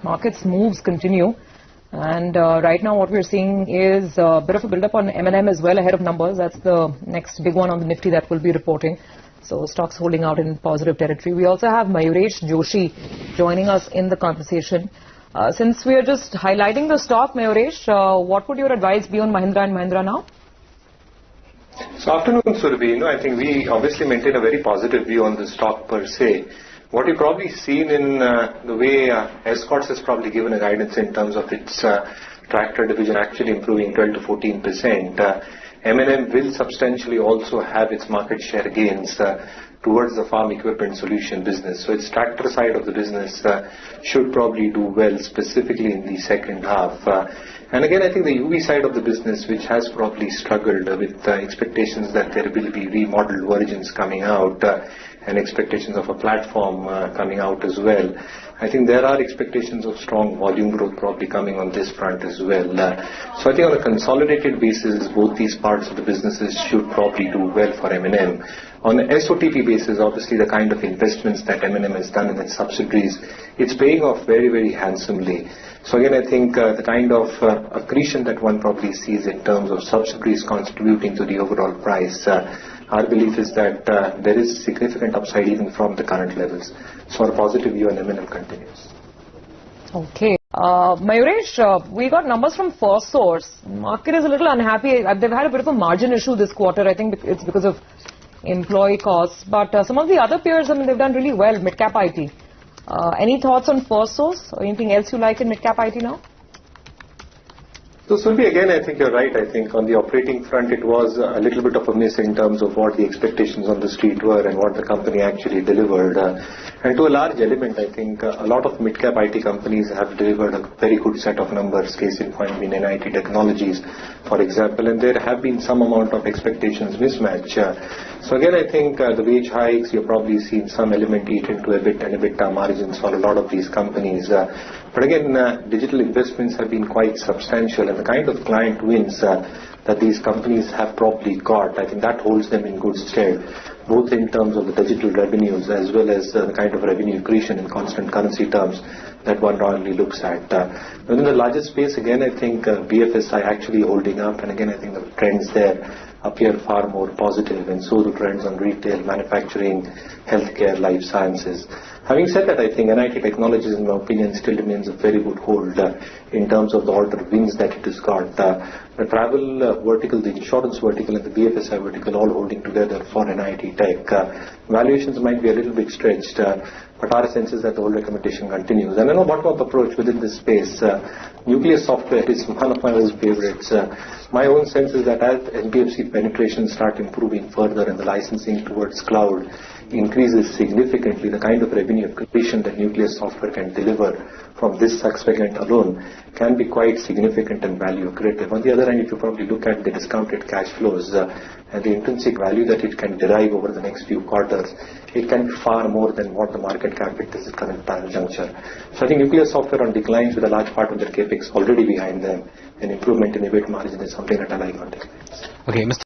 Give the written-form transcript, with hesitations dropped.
markets moves continue. And right now what we're seeing is a bit of a build-up on M&M as well ahead of numbers. That's the next big one on the Nifty that will be reporting. So stocks holding out in positive territory. We also have Mayuresh Joshi joining us in the conversation. Since we are just highlighting the stock, Mayuresh, what would your advice be on Mahindra & Mahindra now? So afternoon, Surabhi. I think we obviously maintain a very positive view on the stock per se. What you've probably seen in the way Escorts has probably given a guidance in terms of its tractor division actually improving 12 to 14%. M&M will substantially also have its market share gains towards the farm equipment solution business. So its tractor side of the business should probably do well, specifically in the second half. And again, I think the UV side of the business, which has probably struggled with expectations that there will be remodeled versions coming out and expectations of a platform coming out as well. I think there are expectations of strong volume growth probably coming on this front as well. So I think on a consolidated basis, both these parts of the businesses should probably do well for M&M. On the SOTP basis, obviously the kind of investments that M&M has done in its subsidiaries, it's paying off very, very handsomely. So again, I think the kind of accretion that one probably sees in terms of subsidiaries contributing to the overall price, our belief is that there is significant upside even from the current levels. So our positive view on M&M continues. Okay. Mayuresh, we got numbers from FirstSource. Market is a little unhappy. They've had a bit of a margin issue this quarter. I think it's because of employee costs. But some of the other peers, I mean, they've done really well, mid-cap IT. Any thoughts on FirstSource or anything else you like in mid-cap IT now? So Surabhi, again, I think you're right. I think on the operating front, it was a little bit of a miss in terms of what the expectations on the street were and what the company actually delivered. And to a large element, I think a lot of mid-cap IT companies have delivered a very good set of numbers, case in point being NIT Technologies, for example, and there have been some amount of expectations mismatch. So again, I think the wage hikes, you've probably seen some element eat into EBIT and EBITDA margins for a lot of these companies. But again, digital investments have been quite substantial, and the kind of client wins that these companies have probably got, I think that holds them in good stead, both in terms of the digital revenues as well as the kind of revenue accretion in constant currency terms that one normally looks at. Within the largest space, again, I think BFSI actually holding up, and again, I think the trends there appear far more positive, and so do trends on retail, manufacturing, healthcare, life sciences. Having said that, I think NIT Technologies, in my opinion, still remains a very good hold in terms of the order wins that it has got. The travel vertical, the insurance vertical, and the BFSI vertical all holding together for NIT Tech. Valuations might be a little bit stretched, but our sense is that the whole recommendation continues. And I know bottom-up approach within this space, nuclear software is one of my old favorites. My own sense is that as NBFC penetration start improving further and the licensing towards cloud increases significantly, the kind of revenue accretion that nuclear software can deliver from this segment alone can be quite significant and value accretive. On the other hand, if you probably look at the discounted cash flows and the intrinsic value that it can derive over the next few quarters, it can be far more than what the market cap is at current time juncture. So I think nuclear software on declines with a large part of their capex already behind them, and improvement in EBIT margin is something that I like on declines. Okay, Mr.